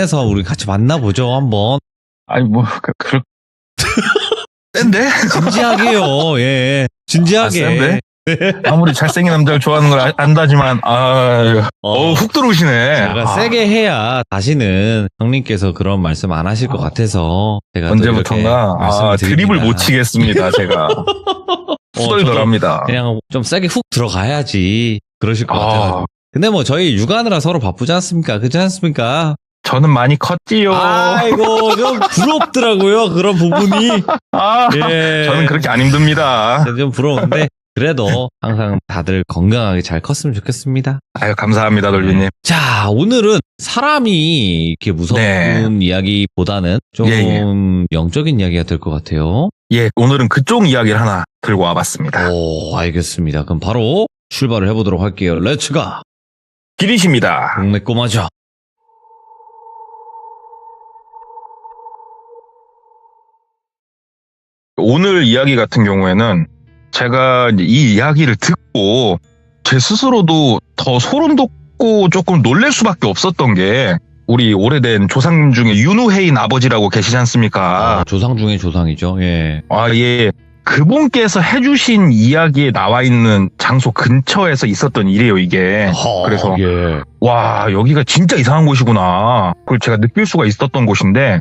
해서 우리 같이 만나보죠 한번. 아니 뭐 센데? 진지하게요. 예, 진지하게. 센데? 아무리 잘생긴 남자를 좋아하는 걸 안다지만 훅 들어오시네. 제가 세게 해야 다시는 형님께서 그런 말씀 안 하실 것 같아서 제가 언제부턴가 드립을 못 치겠습니다. 제가 후덜덜합니다. 그냥 좀 세게 훅 들어가야지 그러실 것 같아요. 근데 뭐 저희 육아하느라 서로 바쁘지 않습니까? 그렇지 않습니까? 저는 많이 컸지요. 아이고 좀 부럽더라고요 그런 부분이. 예. 저는 그렇게 안 힘듭니다. 좀 부러운데 그래도 항상 다들 건강하게 잘 컸으면 좋겠습니다. 아유 감사합니다 돌비님. 자 오늘은 사람이 이렇게 무서운 이야기보다는 좀 영적인 이야기가 될 것 같아요. 예, 오늘은 그쪽 이야기를 하나 들고 와봤습니다. 오, 알겠습니다. 그럼 바로 출발을 해보도록 할게요. 렛츠가 기리십니다. 동네 꼬마죠. 오늘 이야기 같은 경우에는 제가 이 이야기를 듣고 제 스스로도 더 소름 돋고 조금 놀랄 수밖에 없었던 게 우리 오래된 조상 중에 윤우해인 아버지라고 계시지 않습니까? 조상 중에 조상이죠. 예. 예. 그분께서 해주신 이야기에 나와 있는 장소 근처에서 있었던 일이에요, 이게. 그래서 와, 여기가 진짜 이상한 곳이구나. 그걸 제가 느낄 수가 있었던 곳인데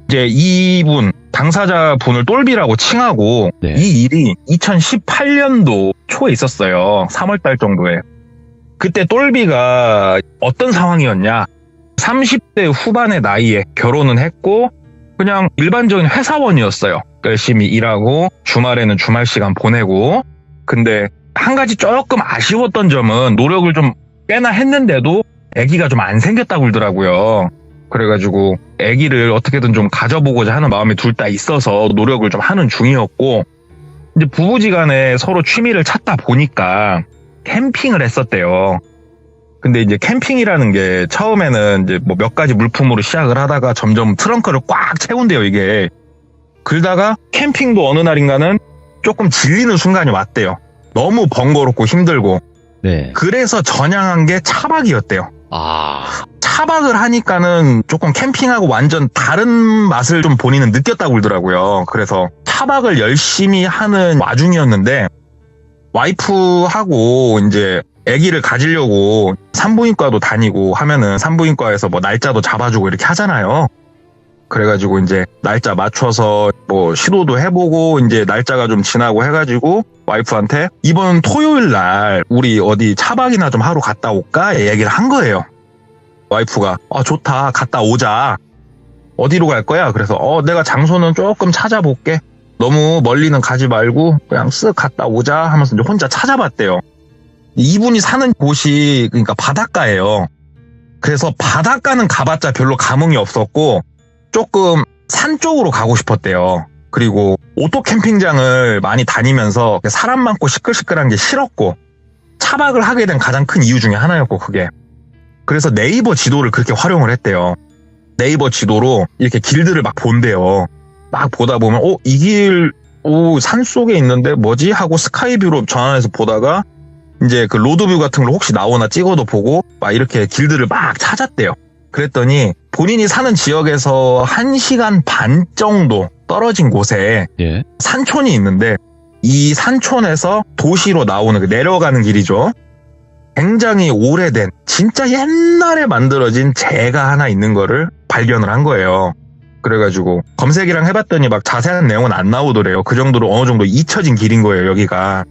이제 이분 당사자분을 똘비라고 칭하고 이 일이 2018년도 초에 있었어요. 3월달 정도에. 그때 똘비가 어떤 상황이었냐. 30대 후반의 나이에 결혼은 했고 그냥 일반적인 회사원이었어요. 열심히 일하고 주말에는 주말 시간 보내고. 근데 한 가지 조금 아쉬웠던 점은 노력을 좀 꽤나 했는데도 아기가 좀 안 생겼다고 그러더라고요. 그래가지고 아기를 어떻게든 좀 가져보고자 하는 마음이 둘 다 있어서 노력을 좀 하는 중이었고 이제 부부지간에 서로 취미를 찾다 보니까 캠핑을 했었대요. 근데 이제 캠핑이라는 게 처음에는 이제 뭐 몇 가지 물품으로 시작을 하다가 점점 트렁크를 꽉 채운대요, 이게. 그러다가 캠핑도 어느 날인가는 조금 질리는 순간이 왔대요. 너무 번거롭고 힘들고. 그래서 전향한 게 차박이었대요. 차박을 하니까는 조금 캠핑하고 완전 다른 맛을 좀 본인은 느꼈다고 그러더라고요. 그래서 차박을 열심히 하는 와중이었는데 와이프하고 이제 아기를 가지려고 산부인과도 다니고 하면은 산부인과에서 뭐 날짜도 잡아주고 이렇게 하잖아요. 그래가지고 이제 날짜 맞춰서 뭐 시도도 해보고 이제 날짜가 좀 지나고 해가지고 와이프한테 이번 토요일 날 우리 어디 차박이나 좀 하러 갔다 올까? 얘기를 한 거예요. 와이프가 좋다 갔다 오자. 어디로 갈 거야? 그래서 내가 장소는 조금 찾아볼게. 너무 멀리는 가지 말고 그냥 쓱 갔다 오자 하면서 이제 혼자 찾아봤대요. 이분이 사는 곳이 그러니까 바닷가예요. 그래서 바닷가는 가봤자 별로 감흥이 없었고 조금 산 쪽으로 가고 싶었대요. 그리고 오토 캠핑장을 많이 다니면서 사람 많고 시끌시끌한 게 싫었고 차박을 하게 된 가장 큰 이유 중에 하나였고 그게. 그래서 네이버 지도를 그렇게 활용을 했대요. 네이버 지도로 이렇게 길들을 막 본대요. 막 보다 보면 이 길 산 속에 있는데 뭐지? 하고 스카이뷰로 전화해서 보다가 이제 그 로드뷰 같은 걸 혹시 나오나 찍어도 보고 막 이렇게 길들을 막 찾았대요. 그랬더니 본인이 사는 지역에서 1시간 반 정도 떨어진 곳에 산촌이 있는데 이 산촌에서 도시로 나오는 내려가는 길이죠. 굉장히 오래된 진짜 옛날에 만들어진 제가 하나 있는 거를 발견을 한 거예요. 그래가지고 검색이랑 해봤더니 막 자세한 내용은 안 나오더래요. 그 정도로 어느 정도 잊혀진 길인 거예요, 여기가.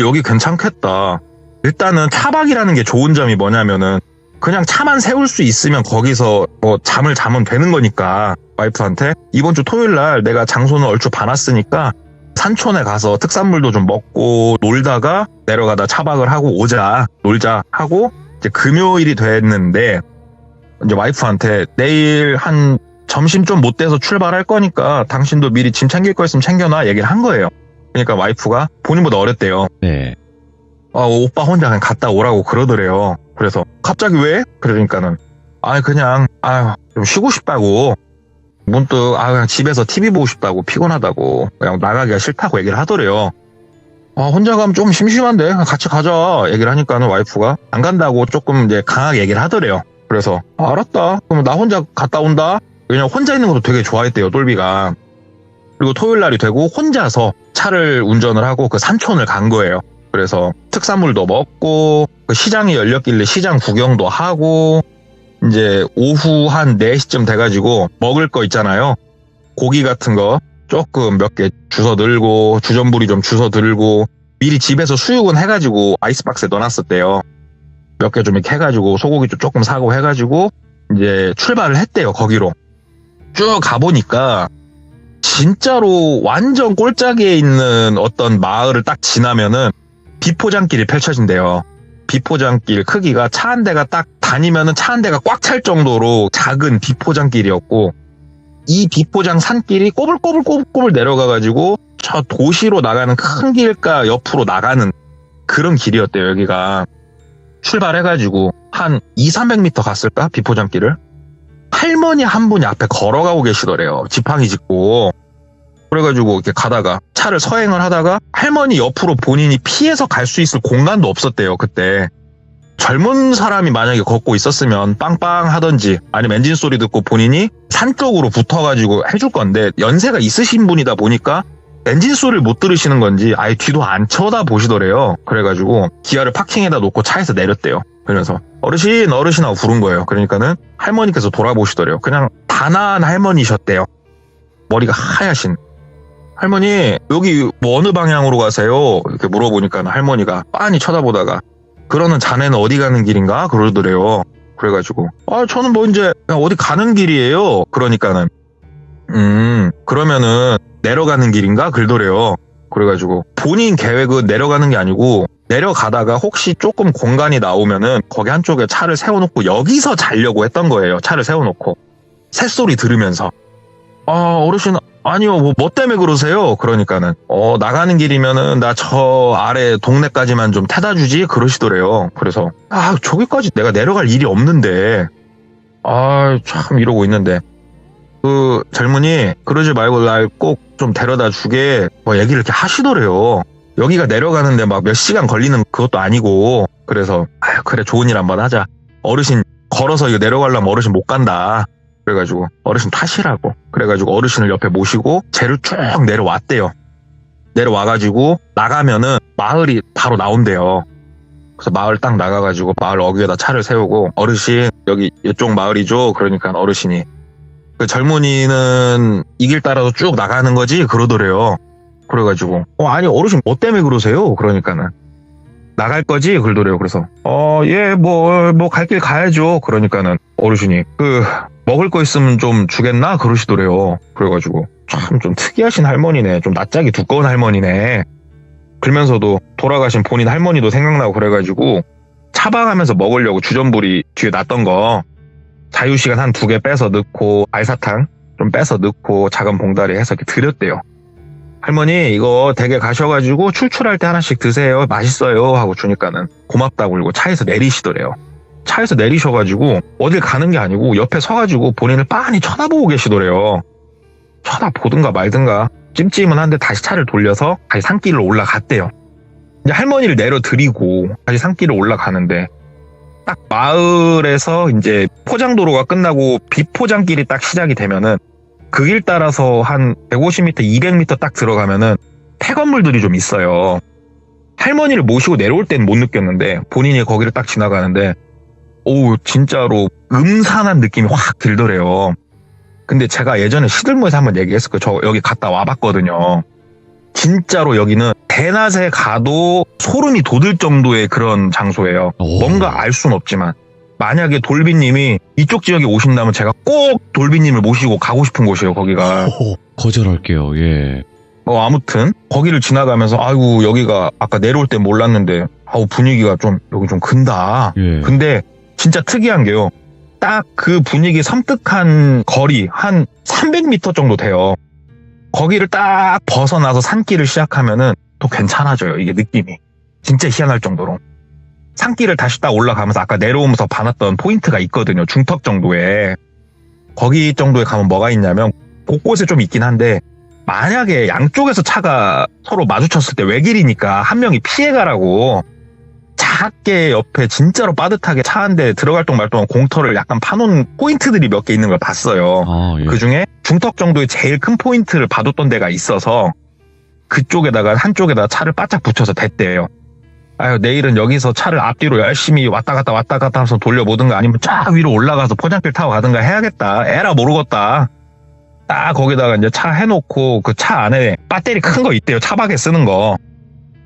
여기 괜찮겠다. 일단은 차박이라는 게 좋은 점이 뭐냐면은 그냥 차만 세울 수 있으면 거기서 뭐 잠을 자면 되는 거니까 와이프한테 이번 주 토요일 날 내가 장소는 얼추 봐놨으니까 산촌에 가서 특산물도 좀 먹고 놀다가 내려가다 차박을 하고 오자, 놀자 하고 이제 금요일이 됐는데 이제 와이프한테 내일 한 점심 좀 못 돼서 출발할 거니까 당신도 미리 짐 챙길 거 있으면 챙겨놔 얘기를 한 거예요. 그러니까 와이프가 본인보다 어렸대요. 오빠 혼자 그냥 갔다 오라고 그러더래요. 그래서 갑자기 왜? 그러니까는 그냥 좀 쉬고 싶다고 문득 그냥 집에서 TV 보고 싶다고 피곤하다고 그냥 나가기가 싫다고 얘기를 하더래요. 혼자 가면 좀 심심한데 같이 가자 얘기를 하니까는 와이프가 안 간다고 조금 이제 강하게 얘기를 하더래요. 그래서 알았다. 그럼 나 혼자 갔다 온다. 왜냐면 혼자 있는 것도 되게 좋아했대요, 똘비가. 그리고 토요일 날이 되고 혼자서 차를 운전을 하고 그 산촌을 간 거예요. 그래서 특산물도 먹고 그 시장이 열렸길래 시장 구경도 하고 이제 오후 한 4시쯤 돼가지고 먹을 거 있잖아요. 고기 같은 거 조금 몇 개 주워 들고 주전부리 좀 주워 들고 미리 집에서 수육은 해가지고 아이스박스에 넣어놨었대요. 몇 개 좀 이렇게 해가지고 소고기 좀 조금 사고 해가지고 이제 출발을 했대요. 거기로 쭉 가보니까 진짜로 완전 꼴짝이에 있는 어떤 마을을 딱 지나면은 비포장길이 펼쳐진대요. 비포장길 크기가 차 한 대가 딱 다니면은 차 한 대가 꽉 찰 정도로 작은 비포장길이었고, 이 비포장 산길이 꼬불꼬불 내려가가지고 저 도시로 나가는 큰 길가 옆으로 나가는 그런 길이었대요. 여기가 출발해가지고 한 200-300m 갔을까? 비포장길을 할머니 한 분이 앞에 걸어가고 계시더래요. 지팡이 짚고. 그래가지고 이렇게 가다가 차를 서행을 하다가 할머니 옆으로 본인이 피해서 갈 수 있을 공간도 없었대요. 그때 젊은 사람이 만약에 걷고 있었으면 빵빵 하던지 아니면 엔진 소리 듣고 본인이 산 쪽으로 붙어가지고 해줄 건데, 연세가 있으신 분이다 보니까 엔진 소리를 못 들으시는 건지 아예 뒤도 안 쳐다보시더래요. 그래가지고 기아를 파킹에다 놓고 차에서 내렸대요. 그래서 어르신 하고 부른 거예요. 그러니까는 할머니께서 돌아보시더래요. 그냥 단아한 할머니셨대요. 머리가 하얗신. 할머니 여기 뭐 어느 방향으로 가세요? 이렇게 물어보니까 할머니가 빤히 쳐다보다가 그러는 자네는 어디 가는 길인가? 그러더래요. 그래가지고 저는 뭐 이제 그냥 어디 가는 길이에요. 그러니까는 그러면은 내려가는 길인가? 그러더래요. 그래가지고 본인 계획은 내려가는 게 아니고 내려가다가 혹시 조금 공간이 나오면은 거기 한쪽에 차를 세워놓고 여기서 자려고 했던 거예요. 차를 세워놓고 새소리 들으면서. 어르신 아니요 뭐 때문에 그러세요? 그러니까는 나가는 길이면은 나 저 아래 동네까지만 좀 태다 주지 그러시더래요. 그래서 저기까지 내가 내려갈 일이 없는데 참 이러고 있는데 그 젊은이 그러지 말고 날 꼭 좀 데려다 주게 뭐 얘기를 이렇게 하시더래요. 여기가 내려가는데 막 몇 시간 걸리는 그것도 아니고. 그래서 그래 좋은 일 한번 하자. 어르신 걸어서 이거 내려가려면 어르신 못 간다. 그래가지고 어르신 타시라고. 그래가지고 어르신을 옆에 모시고 쟤를 쭉 내려왔대요. 내려와가지고 나가면은 마을이 바로 나온대요. 그래서 마을 딱 나가가지고 마을 어귀에다 차를 세우고 어르신 여기 이쪽 마을이죠. 그러니까 어르신이 그 젊은이는 이 길 따라서 쭉 나가는 거지 그러더래요. 그래가지고 아니 어르신 뭐 때문에 그러세요? 그러니까는 나갈 거지 그러더래요. 그래서 예 뭐 갈 길 가야죠. 그러니까는 어르신이 그 먹을 거 있으면 좀 주겠나 그러시더래요. 그래가지고 참 좀 특이하신 할머니네. 좀 낯짝이 두꺼운 할머니네. 그러면서도 돌아가신 본인 할머니도 생각나고 그래가지고 차박하면서 먹으려고 주전부리 뒤에 놨던 거 자유시간 한 2개 빼서 넣고 알사탕 좀 빼서 넣고 작은 봉다리 해서 이렇게 드렸대요. 할머니 이거 댁에 가셔가지고 출출할 때 하나씩 드세요. 맛있어요 하고 주니까는 고맙다고 그러고 차에서 내리시더래요. 차에서 내리셔가지고 어딜 가는 게 아니고 옆에 서가지고 본인을 빤히 쳐다보고 계시더래요. 쳐다보든가 말든가 찜찜은 한데 다시 차를 돌려서 다시 산길로 올라갔대요. 이제 할머니를 내려드리고 다시 산길을 올라가는데 딱 마을에서 이제 포장도로가 끝나고 비포장길이 딱 시작이 되면은 그 길 따라서 한 150m, 200m 딱 들어가면은 폐건물들이 좀 있어요. 할머니를 모시고 내려올 때는 못 느꼈는데 본인이 거기를 딱 지나가는데 진짜로 음산한 느낌이 확 들더래요. 근데 제가 예전에 시들모에서 한번 얘기했을 거예요. 저 여기 갔다 와봤거든요. 진짜로 여기는 대낮에 가도 소름이 돋을 정도의 그런 장소예요. 뭔가 알 수는 없지만 만약에 돌비님이 이쪽 지역에 오신다면 제가 꼭 돌비님을 모시고 가고 싶은 곳이에요. 거기가. 거절할게요. 예. 아무튼 거기를 지나가면서 아이고 여기가 아까 내려올 때 몰랐는데 분위기가 좀 여기 좀 근다. 예. 근데 진짜 특이한 게요. 딱 그 분위기 섬뜩한 거리 한 300m 정도 돼요. 거기를 딱 벗어나서 산길을 시작하면은 또 괜찮아져요. 이게 느낌이. 진짜 희한할 정도로. 산길을 다시 딱 올라가면서 아까 내려오면서 봐놨던 포인트가 있거든요. 중턱 정도에. 거기 정도에 가면 뭐가 있냐면 곳곳에 좀 있긴 한데 만약에 양쪽에서 차가 서로 마주쳤을 때 외길이니까 한 명이 피해가라고 작게 옆에 진짜로 빠듯하게 차 한 대 들어갈 동 말 동안 공터를 약간 파놓은 포인트들이 몇 개 있는 걸 봤어요. 예. 그 중에 중턱 정도의 제일 큰 포인트를 봐뒀던 데가 있어서 그쪽에다가 한쪽에다가 차를 바짝 붙여서 댔대요. 아유, 내일은 여기서 차를 앞뒤로 열심히 왔다 갔다 하면서 돌려보든가 아니면 쫙 위로 올라가서 포장길 타고 가든가 해야겠다. 에라 모르겠다. 딱 거기다가 이제 차 해놓고 그 차 안에 배터리 큰 거 있대요. 차박에 쓰는 거.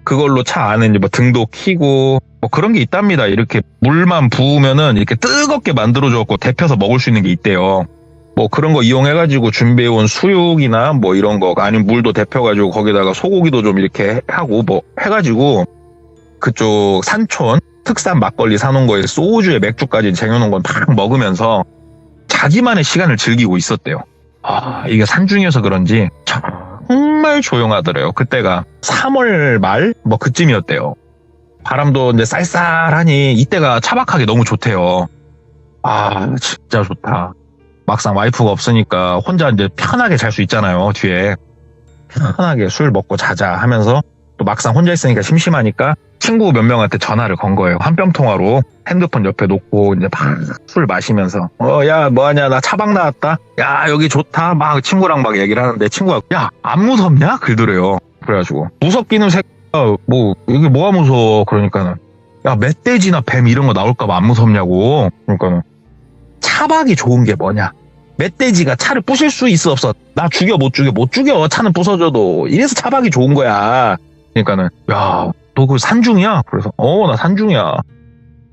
그걸로 차 안에 이제 뭐 등도 켜고 뭐 그런 게 있답니다. 이렇게 물만 부으면은 이렇게 뜨겁게 만들어줘갖고 데펴서 먹을 수 있는 게 있대요. 뭐 그런 거 이용해가지고 준비해온 수육이나 뭐 이런 거 아니면 물도 데펴가지고 거기다가 소고기도 좀 이렇게 하고 뭐 해가지고 그쪽 산촌 특산 막걸리 사놓은 거에 소주에 맥주까지 쟁여놓은 건 딱 먹으면서 자기만의 시간을 즐기고 있었대요. 아, 이게 산중이어서 그런지 정말 조용하더래요. 그때가 3월 말 뭐 그쯤이었대요. 바람도 이제 쌀쌀하니 이때가 차박하기 너무 좋대요. 아, 진짜 좋다. 막상 와이프가 없으니까 혼자 이제 편하게 잘 수 있잖아요. 뒤에 편하게 술 먹고 자자 하면서 또 막상 혼자 있으니까 심심하니까 친구 몇 명한테 전화를 건 거예요. 한뼘 통화로 핸드폰 옆에 놓고 이제 막 술 마시면서 야 뭐하냐 나 차박 나왔다. 야 여기 좋다. 막 친구랑 막 얘기를 하는데 친구가 야 안 무섭냐? 그러더래요. 그래가지고 무섭기는 뭐 이게 뭐가 무서워? 그러니까는 야 멧돼지나 뱀 이런 거 나올까 봐 안 무섭냐고. 그러니까는 차박이 좋은 게 뭐냐? 멧돼지가 차를 부실 수 있어 없어? 나 죽여 못 죽여 차는 부서져도 이래서 차박이 좋은 거야. 그러니까는 야 너 그 산중이야? 그래서 나 산중이야.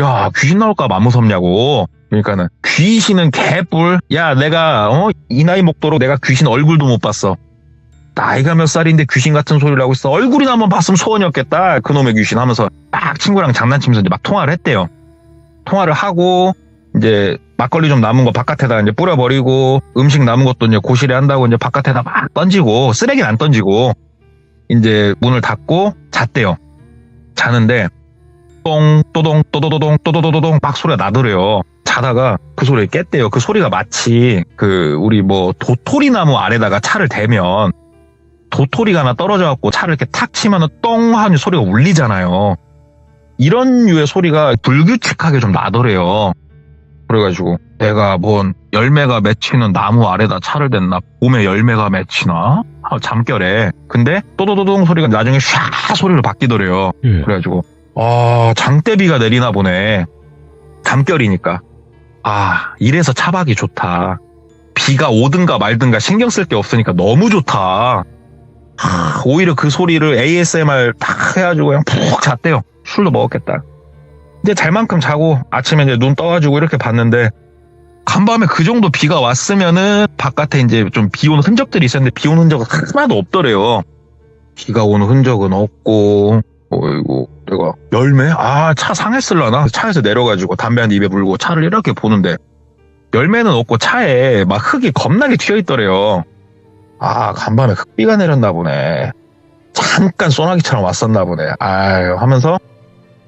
야 귀신 나올까 봐 안 무섭냐고. 그러니까는 귀신은 개뿔. 야 내가 이 나이 먹도록 내가 귀신 얼굴도 못 봤어. 나이가 몇 살인데 귀신 같은 소리를 하고 있어. 얼굴이나 한번 봤으면 소원이었겠다. 그놈의 귀신 하면서 막 친구랑 장난치면서 이제 막 통화를 했대요. 통화를 하고 이제 막걸리 좀 남은 거 바깥에다 이제 뿌려버리고 음식 남은 것도 이제 고시래 한다고 이제 바깥에다 막 던지고 쓰레기는 안 던지고 이제 문을 닫고 잤대요. 자는데 똥 또동 또도도동 또도도도동 막 소리가 나더래요. 자다가 그 소리에 깼대요. 그 소리가 마치 우리 뭐 도토리 나무 아래다가 차를 대면 도토리가 하나 떨어져갖고 차를 이렇게 탁 치면은 똥 하는 소리가 울리잖아요. 이런 류의 소리가 불규칙하게 좀 나더래요. 그래가지고 내가 뭔 열매가 맺히는 나무 아래다 차를 댔나? 봄에 열매가 맺히나? 잠결에. 근데 또도도동 소리가 나중에 샤 소리로 바뀌더래요. 그래가지고 장대비가 내리나 보네. 잠결이니까. 이래서 차박이 좋다. 비가 오든가 말든가 신경 쓸 게 없으니까 너무 좋다. 오히려 그 소리를 ASMR 딱 해가지고 그냥 푹 잤대요. 술도 먹었겠다. 이제 잘 만큼 자고 아침에 이제 눈 떠가지고 이렇게 봤는데 간밤에 그 정도 비가 왔으면은 바깥에 이제 좀 비 오는 흔적들이 있었는데 비 오는 흔적은 하나도 없더래요. 비가 오는 흔적은 없고 어이구 내가 열매? 차 상했을라나? 차에서 내려가지고 담배 한 입에 물고 차를 이렇게 보는데 열매는 없고 차에 막 흙이 겁나게 튀어있더래요. 간밤에 흙비가 내렸나 보네. 잠깐 소나기처럼 왔었나 보네. 하면서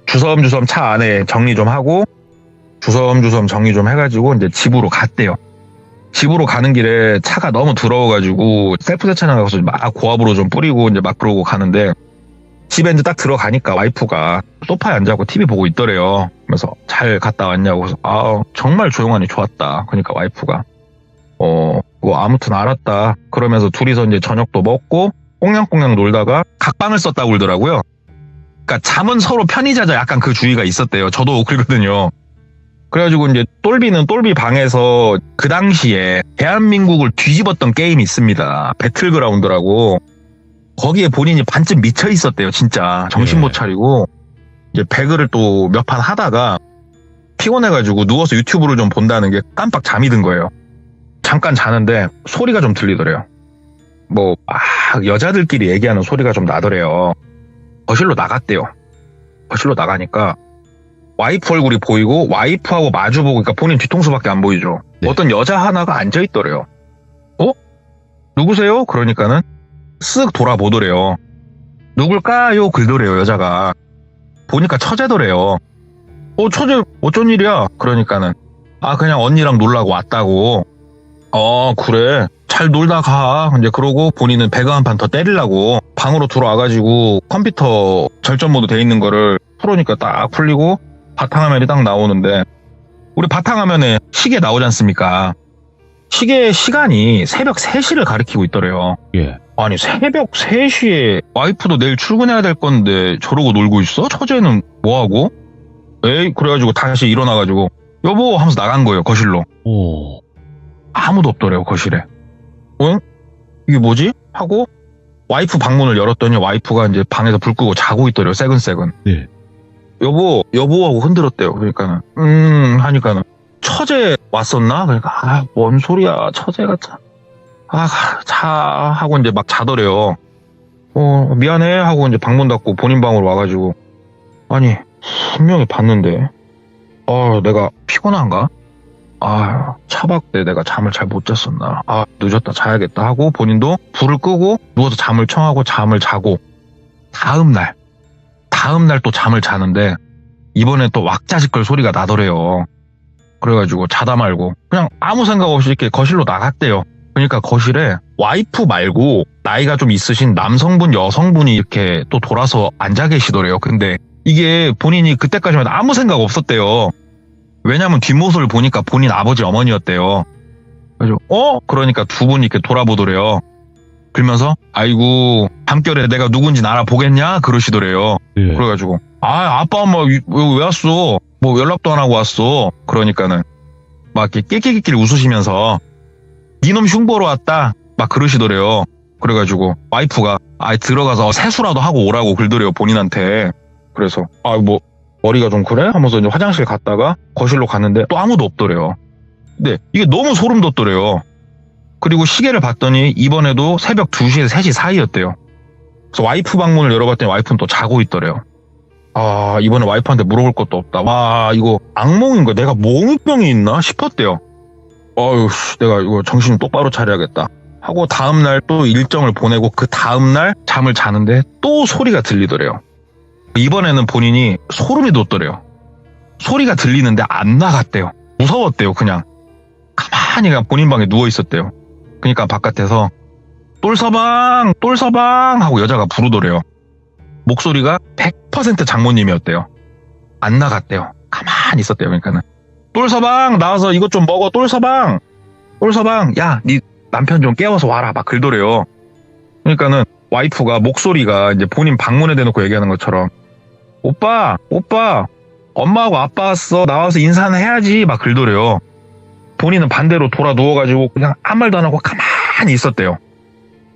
주섬주섬 차 안에 정리 좀 하고 주섬주섬 정리 좀 해가지고 이제 집으로 갔대요. 집으로 가는 길에 차가 너무 더러워가지고 셀프 세차장 가서 막 고압으로 좀 뿌리고 이제 막 그러고 가는데 집에 이제 딱 들어가니까 와이프가 소파에 앉아갖고 TV 보고 있더래요. 그래서 잘 갔다 왔냐고. 그래서 정말 조용하니 좋았다. 그러니까 와이프가 아무튼 알았다. 그러면서 둘이서 이제 저녁도 먹고 꽁냥꽁냥 놀다가 각방을 썼다고 그러더라고요. 그러니까 잠은 서로 편히 자자 약간 그 주의가 있었대요. 저도 그러거든요. 그래가지고 이제 똘비는 똘비 방에서 그 당시에 대한민국을 뒤집었던 게임이 있습니다. 배틀그라운드라고. 거기에 본인이 반쯤 미쳐 있었대요. 진짜 정신 못 차리고 이제 배그를 또 몇 판 하다가 피곤해가지고 누워서 유튜브를 좀 본다는 게 깜빡 잠이 든 거예요. 잠깐 자는데 소리가 좀 들리더래요. 뭐 여자들끼리 얘기하는 소리가 좀 나더래요. 거실로 나갔대요. 거실로 나가니까 와이프 얼굴이 보이고 와이프하고 마주보고 그러니까 본인 뒤통수밖에 안 보이죠. 네. 어떤 여자 하나가 앉아있더래요. 누구세요? 그러니까는 쓱 돌아보더래요. 누굴까요? 그러더래요. 여자가. 보니까 처제더래요. 처제 어쩐 일이야? 그러니까는 그냥 언니랑 놀라고 왔다고. 그래. 잘 놀다 가. 이제 그러고 본인은 배그 한 판 더 때리려고 방으로 들어와가지고 컴퓨터 절전 모드 돼 있는 거를 풀으니까 딱 풀리고 바탕화면이 딱 나오는데, 우리 바탕화면에 시계 나오지 않습니까? 시계 시간이 새벽 3시를 가리키고 있더래요. 예. 아니, 새벽 3시에 와이프도 내일 출근해야 될 건데 저러고 놀고 있어? 처제는 뭐하고? 에이, 그래가지고 다시 일어나가지고 여보 하면서 나간 거예요, 거실로. 오. 아무도 없더래요, 거실에. 이게 뭐지? 하고 와이프 방문을 열었더니 와이프가 이제 방에서 불 끄고 자고 있더래요, 새근새근. 네. 여보 하고 흔들었대요. 그러니까는 하니까는 처제 왔었나? 그러니까 뭔 소리야, 처제가 자 하고 이제 막 자더래요. 미안해 하고 이제 방문 닫고 본인 방으로 와가지고, 아니 분명히 봤는데 내가 피곤한가? 차박 때 내가 잠을 잘 못 잤었나? 늦었다, 자야겠다 하고 본인도 불을 끄고 누워서 잠을 청하고 잠을 자고, 다음날 또 잠을 자는데 이번에 또 왁자지껄 소리가 나더래요. 그래가지고 자다 말고 그냥 아무 생각 없이 이렇게 거실로 나갔대요. 그러니까 거실에 와이프 말고 나이가 좀 있으신 남성분, 여성분이 이렇게 또 돌아서 앉아 계시더래요. 근데 이게 본인이 그때까지만 해도 아무 생각 없었대요. 왜냐면 뒷모습을 보니까 본인 아버지, 어머니였대요. 그래서 그러니까 두 분이 이렇게 돌아보더래요. 그러면서 아이고 밤결에 내가 누군지 알아보겠냐 그러시더래요. 예. 그래가지고 아빠 엄마 왜 왔어? 뭐 연락도 안 하고 왔어. 그러니까는 막 이렇게 낄낄낄낄 웃으시면서 니놈 흉보러 왔다 막 그러시더래요. 그래가지고 와이프가 들어가서 세수라도 하고 오라고 그러더래요, 본인한테. 그래서 뭐 머리가 좀 그래? 하면서 이제 화장실 갔다가 거실로 갔는데 또 아무도 없더래요. 근데 이게 너무 소름 돋더래요. 그리고 시계를 봤더니 이번에도 새벽 2시에서 3시 사이였대요. 그래서 와이프 방문을 열어봤더니 와이프는 또 자고 있더래요. 이번에 와이프한테 물어볼 것도 없다. 와, 이거 악몽인 거야. 내가 몽유병이 있나 싶었대요. 내가 이거 정신 똑바로 차려야겠다 하고 다음날 또 일정을 보내고 그 다음날 잠을 자는데 또 소리가 들리더래요. 이번에는 본인이 소름이 돋더래요. 소리가 들리는데 안 나갔대요. 무서웠대요. 그냥 가만히 그냥 본인 방에 누워 있었대요. 그러니까 바깥에서 똘서방 하고 여자가 부르더래요. 목소리가 100% 장모님이었대요. 안 나갔대요. 가만히 있었대요. 그러니까는 똘서방 나와서 이것 좀 먹어. 똘서방 야, 네 남편 좀 깨워서 와라 막 그러더래요. 그러니까는 와이프가 목소리가 이제 본인 방문에 대놓고 얘기하는 것처럼 오빠 엄마하고 아빠 왔어, 나와서 인사는 해야지 막 그러더래요. 본인은 반대로 돌아 누워가지고 그냥 아무 말도 안 하고 가만히 있었대요.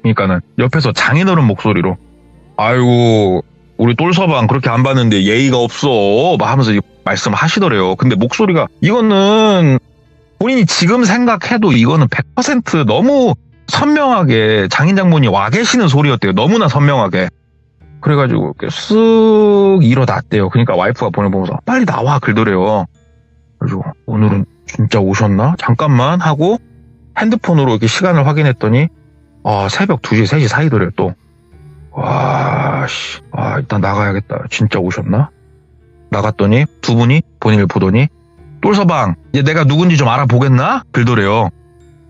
그러니까는 옆에서 장인어른 목소리로 아이고 우리 똘서방 그렇게 안 봤는데 예의가 없어 막 하면서 말씀하시더래요. 근데 목소리가 이거는 본인이 지금 생각해도 이거는 100% 너무 선명하게 장인 장모님 와 계시는 소리였대요. 너무나 선명하게. 그래가지고 이렇게 쓱 일어났대요. 그러니까 와이프가 보내보면서 빨리 나와 그러더래요. 그래가지고 오늘은 진짜 오셨나? 잠깐만 하고 핸드폰으로 이렇게 시간을 확인했더니 새벽 2시, 3시 사이더래요 또. 일단 나가야겠다. 진짜 오셨나? 나갔더니 두 분이 본인을 보더니 똘서방 이제 내가 누군지 좀 알아보겠나? 그러더래요.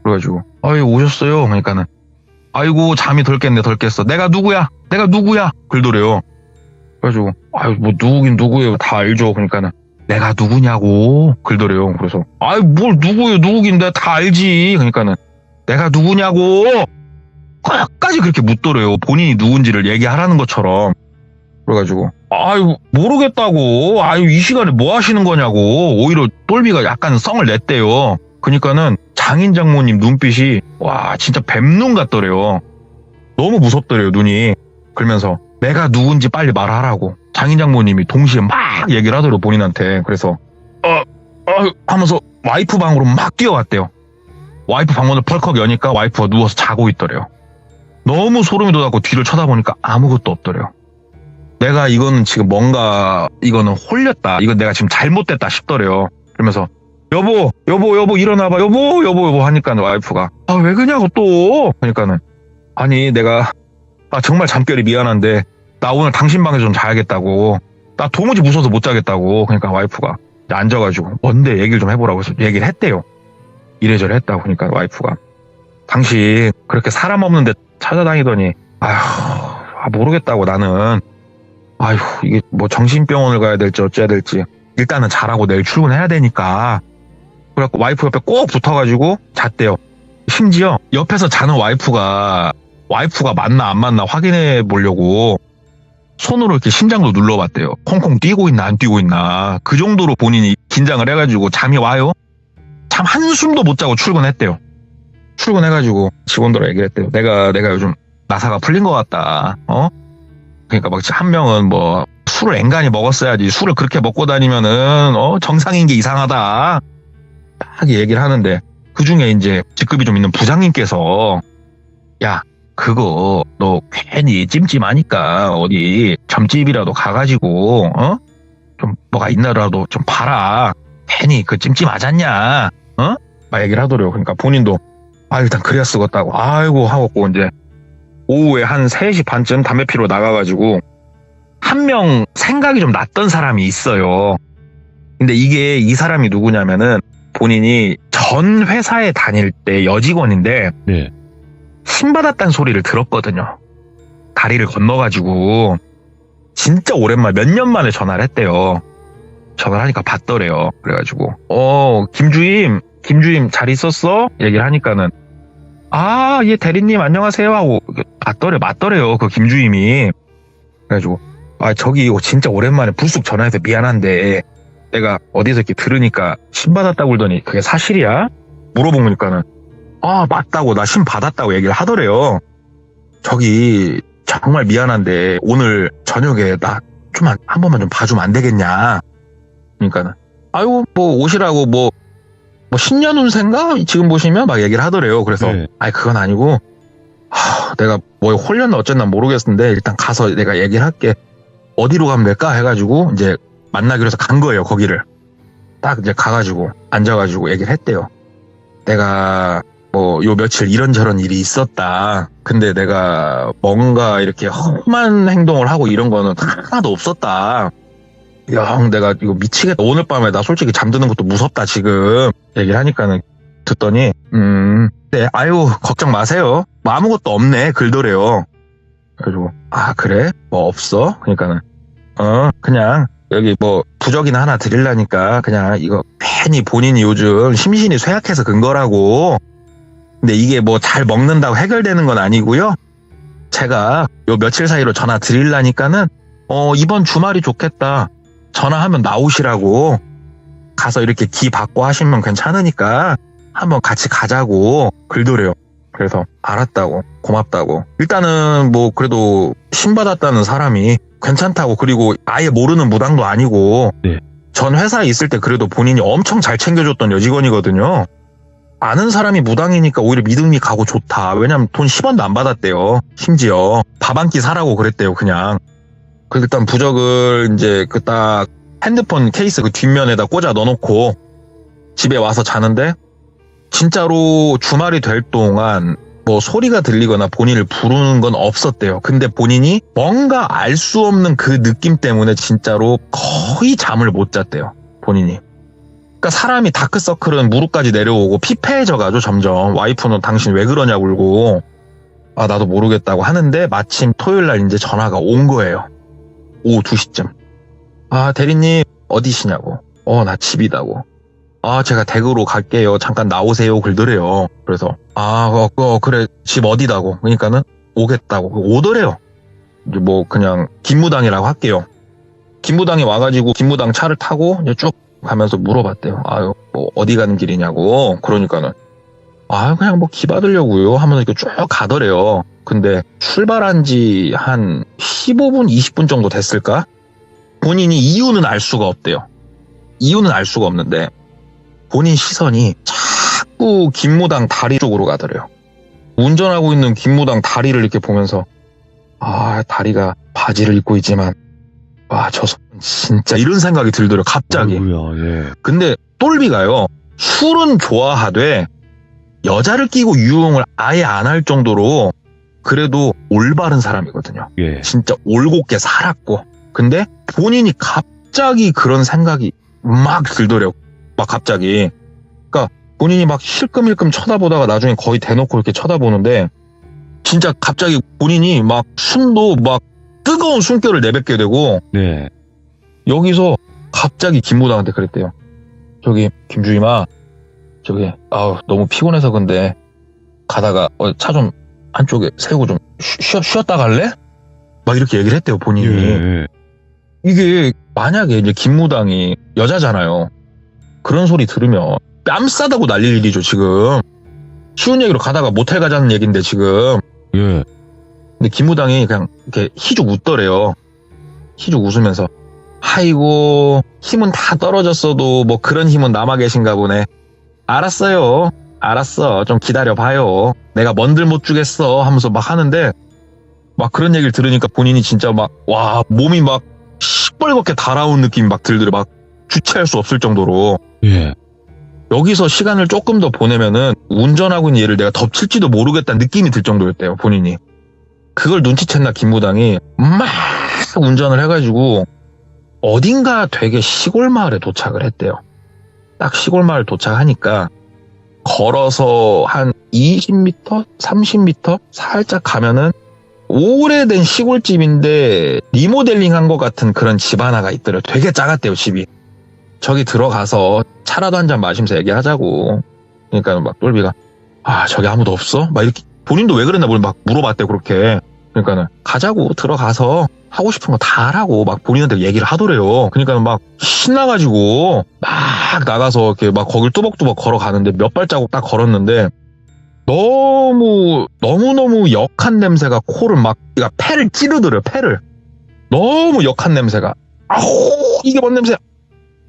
그래가지고 오셨어요. 그러니까는 아이고 잠이 덜 깼네. 내가 누구야? 그러더래요. 그래가지고 뭐 누구긴 누구예요. 다 알죠. 그러니까는 내가 누구냐고 그러더래요. 그래서 뭘 누구예요? 누구긴 내가 다 알지. 그러니까는 내가 누구냐고 끝까지 그렇게 묻더래요. 본인이 누군지를 얘기하라는 것처럼. 그래가지고 모르겠다고. 이 시간에 뭐 하시는 거냐고. 오히려 똘비가 약간 성을 냈대요. 그러니까는 장인 장모님 눈빛이 진짜 뱀눈 같더래요. 너무 무섭더래요, 눈이. 그러면서 내가 누군지 빨리 말하라고 장인 장모님이 동시에 막 얘기를 하더래요, 본인한테. 그래서 하면서 와이프 방으로 막 뛰어갔대요. 와이프 방문을 펄컥 여니까 와이프가 누워서 자고 있더래요. 너무 소름이 돋았고 뒤를 쳐다보니까 아무것도 없더래요. 내가 이거는 지금 뭔가 이거는 홀렸다. 이건 내가 지금 잘못됐다 싶더래요. 그러면서 여보 일어나봐. 여보 하니까 와이프가 왜 그냐고 또. 그러니까는 아니 내가 정말 잠결이 미안한데 나 오늘 당신 방에서 좀 자야겠다고. 나 도무지 무서워서 못 자겠다고. 그러니까 와이프가 앉아가지고 뭔데 얘기를 좀 해보라고 해서 얘기를 했대요. 이래저래 했다고. 그러니까 와이프가 당신 그렇게 사람 없는 데 찾아다니더니 모르겠다고. 나는 아휴, 이게 뭐 정신병원을 가야 될지 어째야 될지. 일단은 잘하고 내일 출근해야 되니까. 그래갖고 와이프 옆에 꼭 붙어가지고 잤대요. 심지어 옆에서 자는 와이프가 맞나 안 맞나 확인해 보려고 손으로 이렇게 심장도 눌러봤대요. 콩콩 뛰고 있나 안 뛰고 있나. 그 정도로 본인이 긴장을 해가지고 잠이 와요. 참 한숨도 못 자고 출근했대요. 출근해가지고 직원들하고 얘기를 했대요. 내가 요즘 나사가 풀린 것 같다. 그러니까 막 한 명은 뭐 술을 앵간히 먹었어야지. 술을 그렇게 먹고 다니면은 정상인 게 이상하다. 딱 얘기를 하는데 그 중에 이제 직급이 좀 있는 부장님께서 야, 그거 너 괜히 찜찜하니까 어디 점집이라도 가가지고 좀 뭐가 있나라도 좀 봐라. 괜히 그 찜찜하잖냐. 막 얘기를 하더래요. 그러니까 본인도 일단 그래야 쓰겠다고 아이고 하고 이제 오후에 한 3시 반쯤 담배 피러 나가가지고 한 명 생각이 좀 났던 사람이 있어요. 근데 이게 이 사람이 누구냐면은 본인이 전 회사에 다닐 때 여직원인데 네. 신 받았다는 소리를 들었거든요. 다리를 건너가지고 진짜 오랜만에 몇 년 만에 전화를 했대요. 전화를 하니까 받더래요. 그래가지고 김주임 잘 있었어? 얘기를 하니까는 예 대리님 안녕하세요 하고 맞더래요. 그 김주임이. 그래가지고 저기 진짜 오랜만에 불쑥 전화해서 미안한데 내가 어디서 이렇게 들으니까 신 받았다고 그러더니 그게 사실이야? 물어보니까는 맞다고 나 신 받았다고 얘기를 하더래요. 저기 정말 미안한데 오늘 저녁에 나 좀 한 번만 좀 봐주면 안 되겠냐. 그러니까는 뭐 오시라고 뭐 신년 운세인가 지금 보시면 막 얘기를 하더래요. 그래서 네. 그건 아니고 내가 뭐 홀렸나 어쨌나 모르겠는데 일단 가서 내가 얘기를 할게. 어디로 가면 될까 해가지고 이제 만나기로 해서 간 거예요. 거기를 딱 이제 가가지고 앉아가지고 얘기를 했대요. 내가 뭐 요 며칠 이런저런 일이 있었다. 근데 내가 뭔가 이렇게 험한 행동을 하고 이런 거는 하나도 없었다. 야, 형, 내가 이거 미치겠다. 오늘 밤에 나 솔직히 잠드는 것도 무섭다, 지금. 얘기를 하니까는 듣더니, 네, 걱정 마세요. 뭐 아무것도 없네. 글더래요. 그래가지고, 그래? 뭐 없어? 그러니까는, 그냥 여기 뭐 부적이나 하나 드리려니까 그냥 이거 괜히 본인이 요즘 심신이 쇠약해서 근 거라고. 근데 이게 뭐 잘 먹는다고 해결되는 건 아니고요. 제가 요 며칠 사이로 전화 드리려니까는, 이번 주말이 좋겠다. 전화하면 나오시라고. 가서 이렇게 기 받고 하시면 괜찮으니까 한번 같이 가자고 글더래요. 그래서 알았다고, 고맙다고. 일단은 뭐 그래도 신받았다는 사람이 괜찮다고, 그리고 아예 모르는 무당도 아니고 네. 전 회사에 있을 때 그래도 본인이 엄청 잘 챙겨줬던 여직원이거든요. 아는 사람이 무당이니까 오히려 믿음이 가고 좋다. 왜냐면 돈 10원도 안 받았대요. 심지어 밥 한 끼 사라고 그랬대요. 그냥. 그래서 일단 부적을 이제 그 딱 핸드폰 케이스 그 뒷면에다 꽂아 넣어놓고 집에 와서 자는데, 진짜로 주말이 될 동안 뭐 소리가 들리거나 본인을 부르는 건 없었대요. 근데 본인이 뭔가 알 수 없는 그 느낌 때문에 진짜로 거의 잠을 못 잤대요. 본인이. 그러니까 사람이 다크서클은 무릎까지 내려오고 피폐해져가지고 점점 와이프는 당신 왜 그러냐고 울고 나도 모르겠다고 하는데, 마침 토요일날 이제 전화가 온 거예요. 오후 2시쯤. 대리님 어디시냐고. 나 집이다고. 제가 댁으로 갈게요. 잠깐 나오세요. 글더래요. 그래서 그래 집 어디다고. 그러니까는 오겠다고. 오더래요. 이제 뭐 그냥 김무당이라고 할게요. 김무당이 와가지고 김무당 차를 타고 이제 쭉 가면서 물어봤대요. 뭐 어디 가는 길이냐고. 그러니까는 그냥 뭐 기 받으려고요 하면서 이렇게 쭉 가더래요. 근데 출발한 지 한 15분 20분 정도 됐을까? 본인이 이유는 알 수가 없대요. 이유는 알 수가 없는데 본인 시선이 자꾸 김무당 다리 쪽으로 가더래요. 운전하고 있는 김무당 다리를 이렇게 보면서 다리가 바지를 입고 있지만 저 진짜 이런 생각이 들더래요. 갑자기. 예. 근데 똘비가요, 술은 좋아하되 여자를 끼고 유흥을 아예 안 할 정도로 그래도 올바른 사람이거든요. 예. 진짜 올곧게 살았고. 근데 본인이 갑자기 그런 생각이 막 들더래요. 막 갑자기. 그러니까 본인이 막 힐끔힐끔 쳐다보다가 나중에 거의 대놓고 이렇게 쳐다보는데, 진짜 갑자기 본인이 막 숨도 막 뜨거운 숨결을 내뱉게 되고 네. 여기서 갑자기 김무당한테 그랬대요. 저기 김주임아, 저기 너무 피곤해서 근데 가다가 차 좀 한쪽에 세우고 좀 쉬었다 갈래? 막 이렇게 얘기를 했대요, 본인이. 예. 이게 만약에 이제 김무당이 여자잖아요. 그런 소리 들으면 뺨 싸다고 날릴 일이죠, 지금. 쉬운 얘기로 가다가 모텔 가자는 얘기인데 지금. 예. 근데 김무당이 그냥 이렇게 희죽 웃더래요. 희죽 웃으면서 아이고 힘은 다 떨어졌어도 뭐 그런 힘은 남아 계신가 보네. 알았어요. 알았어. 좀 기다려봐요. 내가 뭔들 못 주겠어 하면서 막 하는데 막 그런 얘기를 들으니까 본인이 진짜 막 와 몸이 막 시뻘겋게 달아온 느낌이 막 들더래. 막 주체할 수 없을 정도로. 예. 여기서 시간을 조금 더 보내면은 운전하고 있는 얘를 내가 덮칠지도 모르겠다는 느낌이 들 정도였대요, 본인이. 그걸 눈치챘나 김무당이 막 운전을 해가지고 어딘가 되게 시골 마을에 도착을 했대요. 딱 시골 마을 도착하니까 걸어서 한 20m, 30m 살짝 가면은 오래된 시골집인데 리모델링한 것 같은 그런 집 하나가 있더래요. 되게 작았대요, 집이. 저기 들어가서 차라도 한 잔 마시면서 얘기하자고. 그러니까 막 똘비가 저기 아무도 없어? 막 이렇게 본인도 왜 그랬나 막 물어봤대요, 그렇게. 그러니까는 가자고 들어가서 하고 싶은 거 다 하라고 막 본인한테 얘기를 하더래요. 그러니까 막 신나가지고 막 나가서 이렇게 막 거길 뚜벅뚜벅 걸어가는데 몇 발자국 딱 걸었는데 너무너무 역한 냄새가 코를 막 그러니까 폐를 찌르더래요. 폐를. 너무 역한 냄새가. 이게 뭔 냄새야?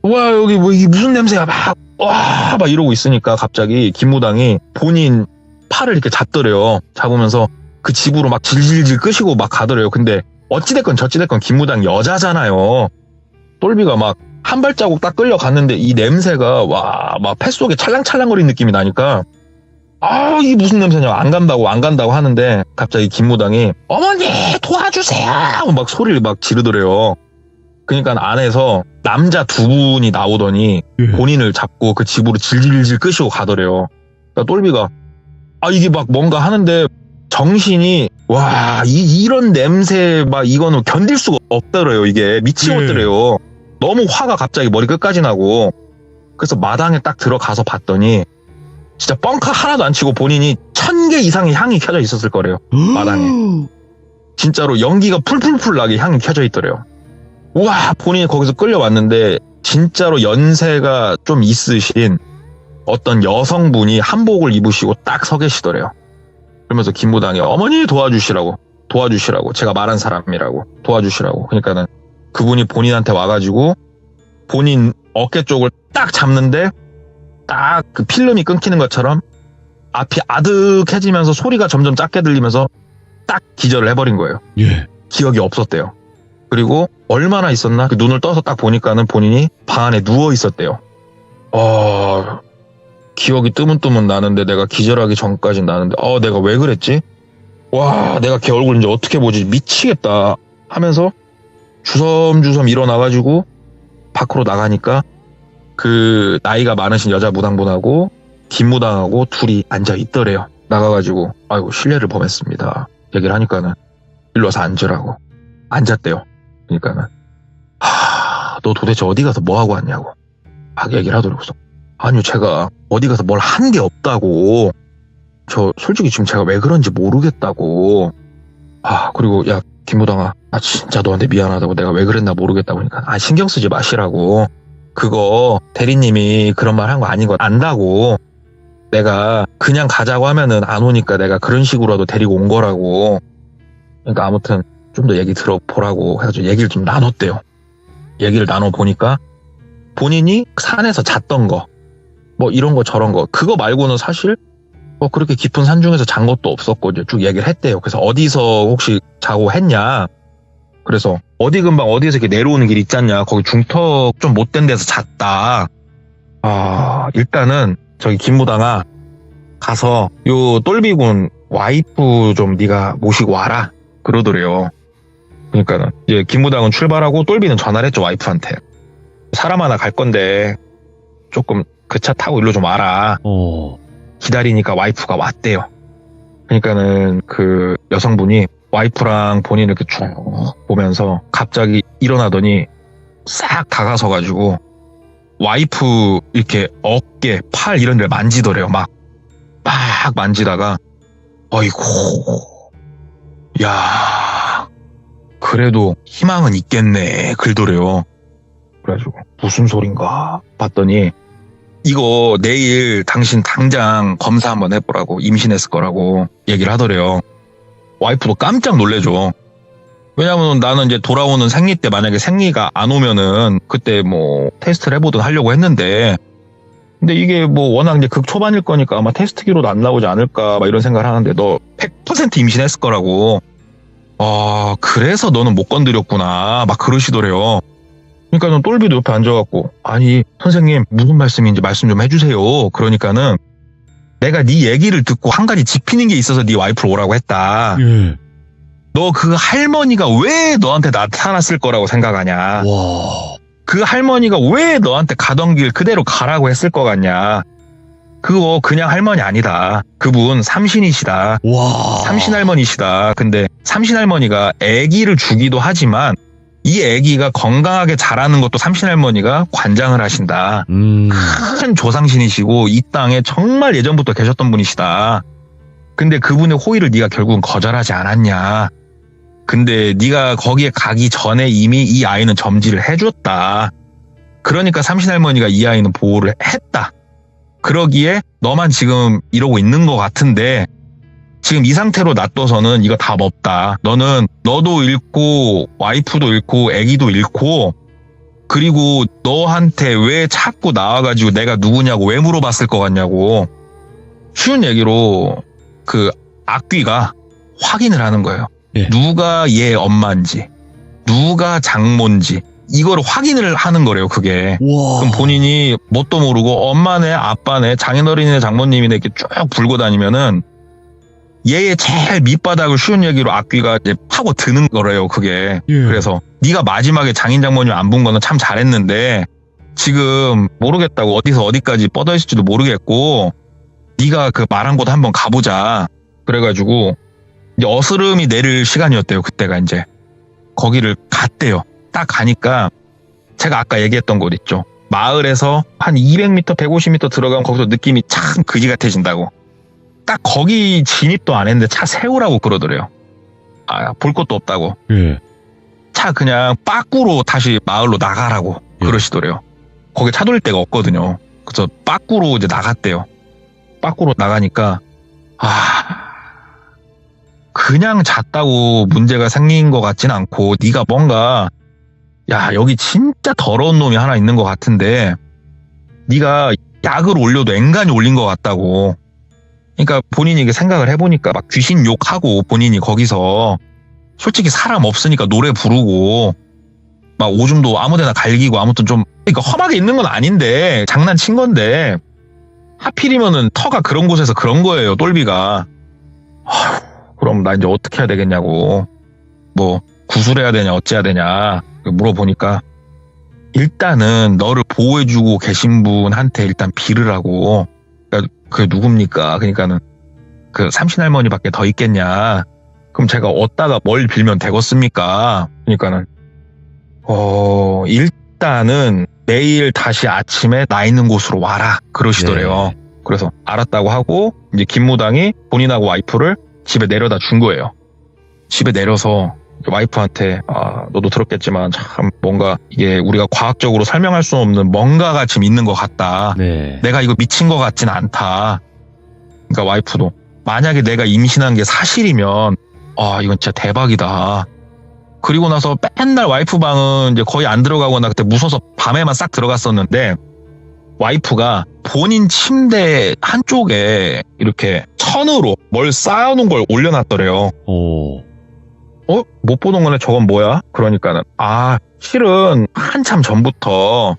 와 여기 뭐 이게 무슨 냄새야? 막 이러고 있으니까 갑자기 김무당이 본인 팔을 이렇게 잡더래요. 잡으면서 그 집으로 막 질질질 끄시고 막 가더래요. 근데 어찌됐건 저찌됐건 김무당 여자잖아요. 똘비가 막 한 발자국 딱 끌려갔는데 이 냄새가 막 뱃속에 찰랑찰랑거리는 느낌이 나니까 이게 무슨 냄새냐 안 간다고 하는데 갑자기 김무당이 어머니 도와주세요 막 소리를 막 지르더래요. 그러니까 안에서 남자 두 분이 나오더니 본인을 잡고 그 집으로 질질질 끄시고 가더래요. 그러니까 똘비가 이게 막 뭔가 하는데 정신이 이런 냄새 막 이거는 견딜 수가 없더래요. 이게 미치겠더래요. 너무 화가 갑자기 머리 끝까지 나고 그래서 마당에 딱 들어가서 봤더니 진짜 뻥카 하나도 안 치고 본인이 1000개 이상의 향이 켜져 있었을 거래요. 마당에. 진짜로 연기가 풀풀풀 나게 향이 켜져 있더래요. 우와 본인이 거기서 끌려왔는데 진짜로 연세가 좀 있으신 어떤 여성분이 한복을 입으시고 딱 서 계시더래요. 그러면서 김무당이 어머니 도와주시라고 제가 말한 사람이라고 도와주시라고. 그러니까는 그분이 본인한테 와가지고 본인 어깨 쪽을 딱 잡는데 딱 그 필름이 끊기는 것처럼 앞이 아득해지면서 소리가 점점 작게 들리면서 딱 기절을 해버린 거예요. 예. 기억이 없었대요. 그리고 얼마나 있었나? 그 눈을 떠서 딱 보니까는 본인이 방 안에 누워 있었대요. 기억이 뜨문뜨문 나는데 내가 기절하기 전까진 나는데 내가 왜 그랬지? 내가 걔 얼굴 이제 어떻게 보지? 미치겠다 하면서 주섬주섬 일어나가지고 밖으로 나가니까 그 나이가 많으신 여자 무당분하고 김무당하고 둘이 앉아 있더래요. 나가가지고 아이고 실례를 범했습니다. 얘기를 하니까는 일로 와서 앉으라고. 앉았대요. 그러니까는 너 도대체 어디 가서 뭐 하고 왔냐고 막 얘기를 하더라고요. 아니요 제가 어디 가서 뭘 한 게 없다고. 저 솔직히 지금 제가 왜 그런지 모르겠다고. 그리고 야 김무당아 나 진짜 너한테 미안하다고. 내가 왜 그랬나 모르겠다고. 그러니까 신경 쓰지 마시라고. 그거 대리님이 그런 말 한 거 아닌 거 안다고. 내가 그냥 가자고 하면은 안 오니까 내가 그런 식으로라도 데리고 온 거라고. 그러니까 아무튼 좀 더 얘기 들어보라고 해가지고 얘기를 좀 나눴대요. 얘기를 나눠보니까 본인이 산에서 잤던 거 뭐 이런 거 저런 거 그거 말고는 사실 뭐 그렇게 깊은 산 중에서 잔 것도 없었고 이제 쭉 얘기를 했대요. 그래서 어디서 혹시 자고 했냐. 그래서 어디 근방 어디에서 이렇게 내려오는 길 있지 않냐. 거기 중턱 좀 못된 데서 잤다. 일단은 저기 김무당아 가서 요 똘비군 와이프 좀 네가 모시고 와라 그러더래요. 그러니까는 이제 김무당은 출발하고 똘비는 전화를 했죠. 와이프한테. 사람 하나 갈 건데 조금 그 차 타고 일로 좀 와라. 기다리니까 와이프가 왔대요. 그러니까는 그 여성분이 와이프랑 본인 이렇게 쭉 보면서 갑자기 일어나더니 싹 다가서가지고 와이프 이렇게 어깨, 팔 이런 데를 만지더래요. 막 만지다가 어이구, 야, 그래도 희망은 있겠네 그러더래요. 그래가지고 무슨 소린가 봤더니 이거 내일 당신 당장 검사 한번 해보라고, 임신했을 거라고 얘기를 하더래요. 와이프도 깜짝 놀래죠. 왜냐면 나는 이제 돌아오는 생리 때 만약에 생리가 안 오면은 그때 뭐 테스트를 해보든 하려고 했는데, 근데 이게 뭐 워낙 이제 극초반일 거니까 아마 테스트기로도 안 나오지 않을까 막 이런 생각을 하는데, 너 100% 임신했을 거라고. 그래서 너는 못 건드렸구나 막 그러시더래요. 그러니까는 똘비도 옆에 앉아갖고, 아니 선생님 무슨 말씀인지 말씀 좀 해주세요. 그러니까는 내가 네 얘기를 듣고 한 가지 짚히는 게 있어서 네 와이프를 오라고 했다. 너 그 할머니가 왜 너한테 나타났을 거라고 생각하냐. 와. 그 할머니가 왜 너한테 가던 길 그대로 가라고 했을 것 같냐. 그거 그냥 할머니 아니다. 그분 삼신이시다. 와. 삼신할머니시다. 근데 삼신할머니가 아기를 주기도 하지만 이 아기가 건강하게 자라는 것도 삼신할머니가 관장을 하신다. 큰 조상신이시고 이 땅에 정말 예전부터 계셨던 분이시다. 근데 그분의 호의를 네가 결국은 거절하지 않았냐. 근데 네가 거기에 가기 전에 이미 이 아이는 점지를 해줬다. 그러니까 삼신할머니가 이 아이는 보호를 했다. 그러기에 너만 지금 이러고 있는 것 같은데 지금 이 상태로 놔둬서는 이거 답 없다. 너는 너도 잃고 와이프도 잃고 아기도 잃고, 그리고 너한테 왜 자꾸 나와가지고 내가 누구냐고 왜 물어봤을 것 같냐고. 쉬운 얘기로 그 악귀가 확인을 하는 거예요. 예. 누가 얘 엄마인지, 누가 장모인지 이걸 확인을 하는 거래요. 그게. 와. 그럼 본인이 뭣도 모르고 엄마네, 아빠네, 장인어른이네, 장모님이네 이렇게 쭉 불고 다니면은 얘의 제일 밑바닥을 쉬운 얘기로 악귀가 이제 파고 드는 거래요. 그게. 예. 그래서 네가 마지막에 장인 장모님 안 본 거는 참 잘했는데 지금 모르겠다고 어디서 어디까지 뻗어 있을지도 모르겠고 네가 그 말한 곳 한번 가보자. 그래가지고 이제 어스름이 내릴 시간이었대요. 그때가 이제 거기를 갔대요. 딱 가니까 제가 아까 얘기했던 곳 있죠. 마을에서 한 200m, 150m 들어가면 거기서 느낌이 참 그지 같아진다고. 딱 거기 진입도 안 했는데 차 세우라고 그러더래요. 볼 것도 없다고. 예. 차 그냥 빠꾸로 다시 마을로 나가라고 그러시더래요. 거기 차 돌릴 데가 없거든요. 그래서 빠꾸로 이제 나갔대요. 빠꾸로 나가니까 그냥 잤다고 문제가 생긴 것 같진 않고, 네가 뭔가 여기 진짜 더러운 놈이 하나 있는 것 같은데 네가 약을 올려도 앵간히 올린 것 같다고. 그러니까 본인이 이게 생각을 해보니까 막 귀신 욕하고 본인이 거기서 솔직히 사람 없으니까 노래 부르고 막 오줌도 아무데나 갈기고 아무튼 좀 그러니까 험하게 있는 건 아닌데 장난친 건데 하필이면은 터가 그런 곳에서 그런 거예요. 똘비가. 그럼 나 이제 어떻게 해야 되겠냐고. 뭐 구술해야 되냐 어찌해야 되냐 물어보니까 일단은 너를 보호해주고 계신 분한테 일단 빌으라고. 그러니까 그게 누굽니까? 그러니까는 그 삼신할머니밖에 더 있겠냐. 그럼 제가 어디다가 뭘 빌면 되겠습니까? 그러니까는 일단은 내일 다시 아침에 나 있는 곳으로 와라 그러시더래요. 네. 그래서 알았다고 하고 이제 김무당이 본인하고 와이프를 집에 내려다 준 거예요. 집에 내려서 와이프한테 너도 들었겠지만 참 뭔가 이게 우리가 과학적으로 설명할 수 없는 뭔가가 지금 있는 것 같다. 네. 내가 이거 미친 것 같진 않다. 그러니까 와이프도 만약에 내가 임신한 게 사실이면 이건 진짜 대박이다. 그리고 나서 맨날 와이프 방은 이제 거의 안 들어가거나 그때 무서워서 밤에만 싹 들어갔었는데 와이프가 본인 침대 한쪽에 이렇게 천으로 뭘 쌓아놓은 걸 올려놨더래요. 오. 못 보던 거네. 저건 뭐야? 그러니까는 실은 한참 전부터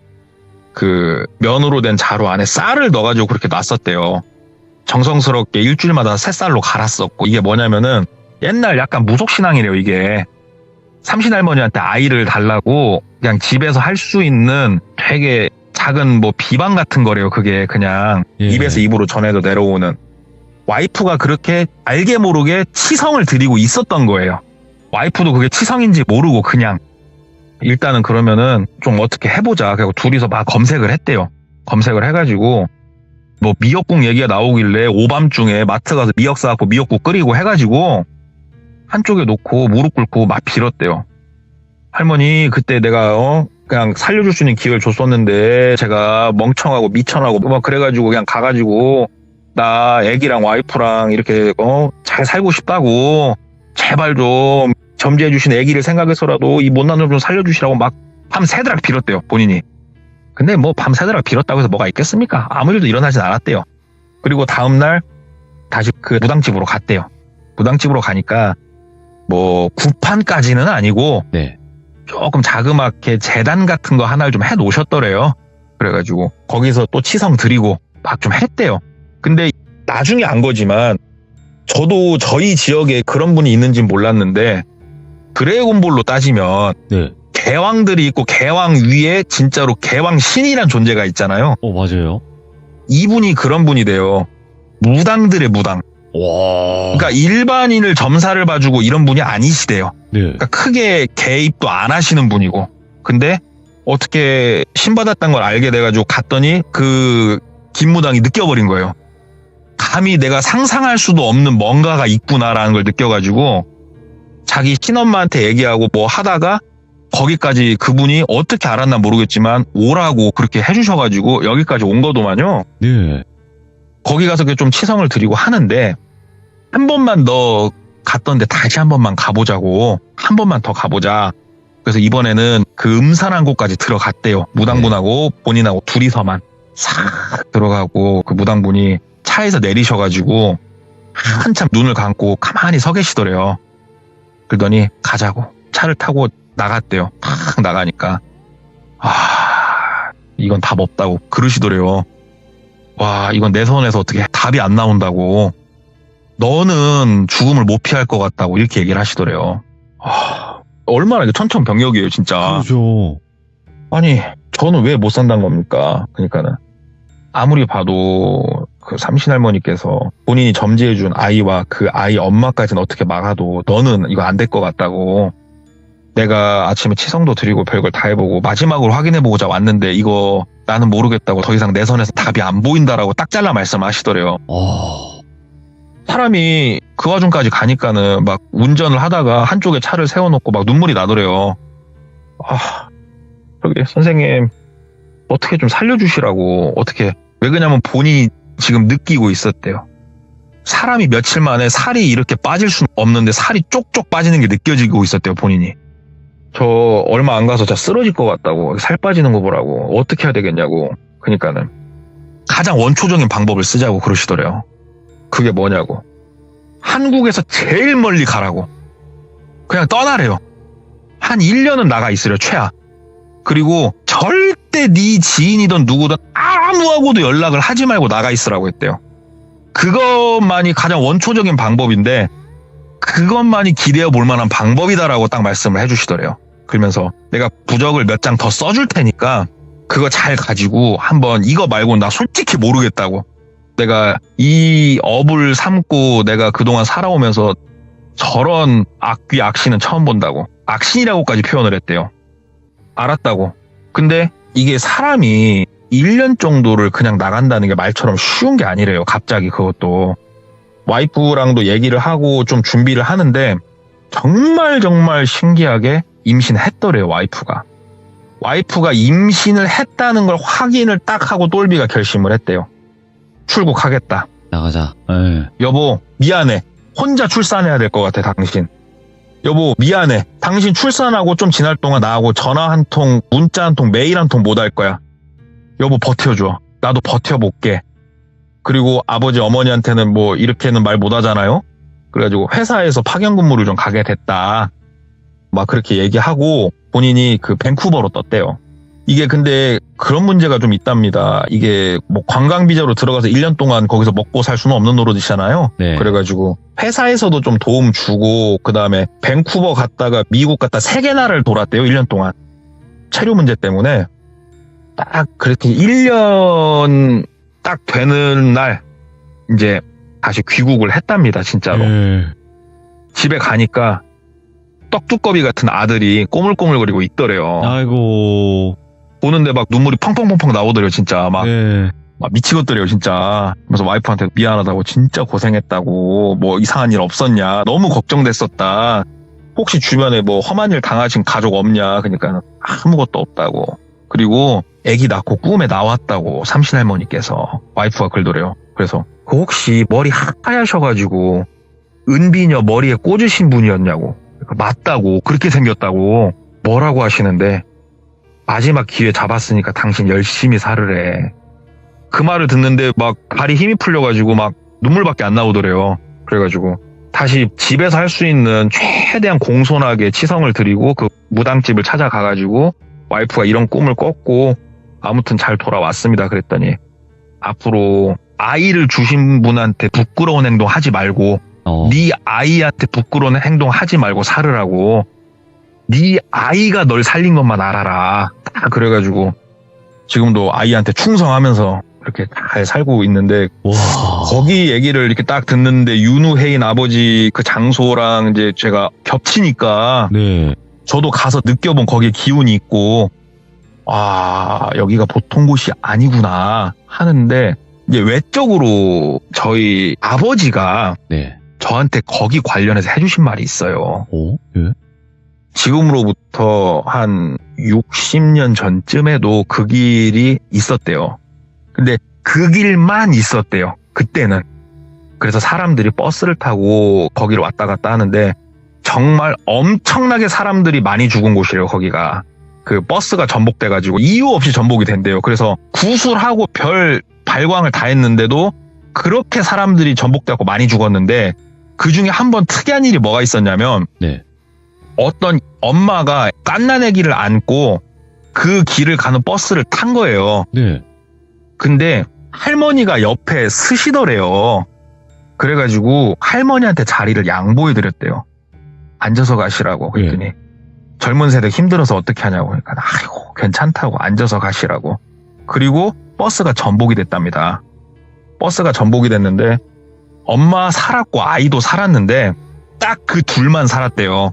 그 면으로 된 자루 안에 쌀을 넣어가지고 그렇게 놨었대요. 정성스럽게 일주일마다 새 쌀로 갈았었고, 이게 뭐냐면은 옛날 약간 무속신앙이래요. 이게 삼신할머니한테 아이를 달라고 그냥 집에서 할 수 있는 되게 작은 뭐 비방 같은 거래요. 그게 그냥 예. 입에서 입으로 전해져 내려오는. 와이프가 그렇게 알게 모르게 치성을 들이고 있었던 거예요. 와이프도 그게 치성인지 모르고 그냥 일단은 그러면은 좀 어떻게 해보자. 그리고 둘이서 막 검색을 했대요. 검색을 해가지고 뭐 미역국 얘기가 나오길래 오밤중에 마트 가서 미역 사갖고 미역국 끓이고 해가지고 한쪽에 놓고 무릎 꿇고 막 빌었대요. 할머니 그때 내가 그냥 살려줄 수 있는 기회를 줬었는데 제가 멍청하고 미천하고 막 그래가지고 그냥 가가지고 나 애기랑 와이프랑 이렇게 잘 살고 싶다고 제발 좀 점지해 주신 애기를 생각해서라도 이 못난 놈 좀 살려주시라고 막 밤새도록 빌었대요. 본인이. 근데 뭐 밤새도록 빌었다고 해서 뭐가 있겠습니까? 아무 일도 일어나진 않았대요. 그리고 다음날 다시 그 무당집으로 갔대요. 무당집으로 가니까 뭐 구판까지는 아니고 네. 조금 자그맣게 재단 같은 거 하나를 좀 해놓으셨더래요. 그래가지고 거기서 또 치성 드리고 막 좀 했대요. 근데 나중에 안 거지만 저도 저희 지역에 그런 분이 있는지는 몰랐는데 드래곤볼로 따지면 네. 개왕들이 있고 개왕 위에 진짜로 개왕 신이란 존재가 있잖아요. 맞아요. 이분이 그런 분이 돼요. 무당들의 무당. 와. 그러니까 일반인을 점사를 봐주고 이런 분이 아니시대요. 네. 그러니까 크게 개입도 안 하시는 분이고. 근데 어떻게 신받았다는 걸 알게 돼가지고 갔더니 그 김무당이 느껴버린 거예요. 감히 내가 상상할 수도 없는 뭔가가 있구나라는 걸 느껴가지고 자기 친엄마한테 얘기하고 뭐 하다가 거기까지 그분이 어떻게 알았나 모르겠지만 오라고 그렇게 해주셔가지고 여기까지 온 거더만요. 네. 거기 가서 좀 치성을 드리고 하는데 한 번만 더 갔던데 다시 한 번만 가보자고 한 번만 더 가보자. 그래서 이번에는 그 음산한 곳까지 들어갔대요. 무당분하고 본인하고 둘이서만 싹 들어가고 그 무당분이 차에서 내리셔가지고 한참 눈을 감고 가만히 서 계시더래요. 그러더니 가자고 차를 타고 나갔대요. 탁 나가니까 이건 답 없다고 그러시더래요. 와 이건 내 손에서 어떻게 답이 안 나온다고 너는 죽음을 못 피할 것 같다고 이렇게 얘기를 하시더래요. 얼마나 이게 천천병력이에요 진짜. 그렇죠. 아니 저는 왜 못 산다는 겁니까? 그러니까는 아무리 봐도 그 삼신할머니께서 본인이 점지해준 아이와 그 아이 엄마까지는 어떻게 막아도 너는 이거 안 될 것 같다고 내가 아침에 치성도 드리고 별걸 다 해보고 마지막으로 확인해보고자 왔는데 이거 나는 모르겠다고 더 이상 내 손에서 답이 안 보인다라고 딱 잘라 말씀하시더래요. 사람이 그 와중까지 가니까는 막 운전을 하다가 한쪽에 차를 세워놓고 막 눈물이 나더래요. 저기 선생님 어떻게 좀 살려주시라고 어떻게 왜 그러냐면 본인이 지금 느끼고 있었대요. 사람이 며칠 만에 살이 이렇게 빠질 수는 없는데 살이 쪽쪽 빠지는 게 느껴지고 있었대요 본인이. 저 얼마 안 가서 저 쓰러질 것 같다고 살 빠지는 거 보라고 어떻게 해야 되겠냐고. 그러니까는 가장 원초적인 방법을 쓰자고 그러시더래요. 그게 뭐냐고. 한국에서 제일 멀리 가라고. 그냥 떠나래요. 한 1년은 나가 있으려 최하. 그리고 절대 네 지인이든 누구든 아무하고도 연락을 하지 말고 나가 있으라고 했대요. 그것만이 가장 원초적인 방법인데 그것만이 기대어 볼 만한 방법이다라고 딱 말씀을 해주시더래요. 그러면서 내가 부적을 몇 장 더 써줄 테니까 그거 잘 가지고 한번 이거 말고 나 솔직히 모르겠다고. 내가 이 업을 삼고 내가 그동안 살아오면서 저런 악귀 악신은 처음 본다고. 악신이라고까지 표현을 했대요. 알았다고. 근데 이게 사람이 1년 정도를 그냥 나간다는 게 말처럼 쉬운 게 아니래요. 갑자기 그것도. 와이프랑도 얘기를 하고 좀 준비를 하는데 정말 신기하게 임신했더래요. 와이프가 임신을 했다는 걸 확인을 딱 하고 똘비가 결심을 했대요. 출국하겠다. 나가자. 에이. 여보 미안해. 혼자 출산해야 될 것 같아 당신. 여보 미안해. 당신 출산하고 좀 지날 동안 나하고 전화 한 통, 문자 한 통, 메일 한 통 못 할 거야. 여보 버텨줘. 나도 버텨볼게. 그리고 아버지 어머니한테는 뭐 이렇게는 말 못 하잖아요. 그래가지고 회사에서 파견 근무를 좀 가게 됐다. 막 그렇게 얘기하고 본인이 그 밴쿠버로 떴대요. 이게 근데 그런 문제가 좀 있답니다. 이게 뭐 관광 비자로 들어가서 1년 동안 거기서 먹고 살 수는 없는 노릇이잖아요. 네. 그래가지고 회사에서도 좀 도움 주고 그다음에 밴쿠버 갔다가 미국 갔다 3개 나라를 돌았대요. 1년 동안. 체류 문제 때문에 딱 그렇게 1년 딱 되는 날 이제 다시 귀국을 했답니다, 진짜로. 집에 가니까 떡두꺼비 같은 아들이 꼬물꼬물거리고 있더래요. 아이고. 보는데 막 눈물이 펑펑펑펑 나오더래요, 진짜. 막 미치겠더래요, 진짜. 그래서 와이프한테 미안하다고, 진짜 고생했다고, 뭐 이상한 일 없었냐, 너무 걱정됐었다. 혹시 주변에 뭐 험한 일 당하신 가족 없냐, 그러니까 아무것도 없다고. 그리고 아기 낳고 꿈에 나왔다고, 삼신할머니께서. 와이프가 그러더래요. 그래서 그 혹시 머리 하얗셔가지고 은비녀 머리에 꽂으신 분이었냐고. 맞다고, 그렇게 생겼다고 뭐라고 하시는데, 마지막 기회 잡았으니까 당신 열심히 살으래. 그 말을 듣는데 막 발이 힘이 풀려가지고 막 눈물밖에 안 나오더래요. 그래가지고 다시 집에서 할 수 있는 최대한 공손하게 치성을 드리고 그 무당집을 찾아가가지고 와이프가 이런 꿈을 꿨고 아무튼 잘 돌아왔습니다. 그랬더니 앞으로 아이를 주신 분한테 부끄러운 행동 하지 말고 네 아이한테 부끄러운 행동 하지 말고 살으라고. 네 아이가 널 살린 것만 알아라. 딱 그래가지고 지금도 아이한테 충성하면서 이렇게 잘 살고 있는데, 와. 거기 얘기를 이렇게 딱 듣는데 윤우해인 아버지 그 장소랑 이제 제가 겹치니까 네. 저도 가서 느껴본 거기에 기운이 있고, 아, 여기가 보통 곳이 아니구나 하는데, 이제 외적으로 저희 아버지가 네. 저한테 거기 관련해서 해주신 말이 있어요. 오? 예? 지금으로부터 한 60년 전쯤에도 그 길이 있었대요. 근데 그 길만 있었대요, 그때는. 그래서 사람들이 버스를 타고 거기를 왔다 갔다 하는데 정말 엄청나게 사람들이 많이 죽은 곳이래요, 거기가. 그 버스가 전복돼가지고 이유 없이 전복이 된대요. 그래서 구술하고 별 발광을 다 했는데도 그렇게 사람들이 전복돼갖고 많이 죽었는데, 그 중에 한 번 특이한 일이 뭐가 있었냐면, 네. 어떤 엄마가 갓난아기를 안고 그 길을 가는 버스를 탄 거예요. 네. 근데 할머니가 옆에 쓰시더래요. 그래가지고 할머니한테 자리를 양보해드렸대요. 앉아서 가시라고. 그랬더니 젊은 세대 힘들어서 어떻게 하냐고. 그러니까 아이고 괜찮다고 앉아서 가시라고. 그리고 버스가 전복이 됐답니다. 버스가 전복이 됐는데 엄마 살았고 아이도 살았는데 딱 그 둘만 살았대요.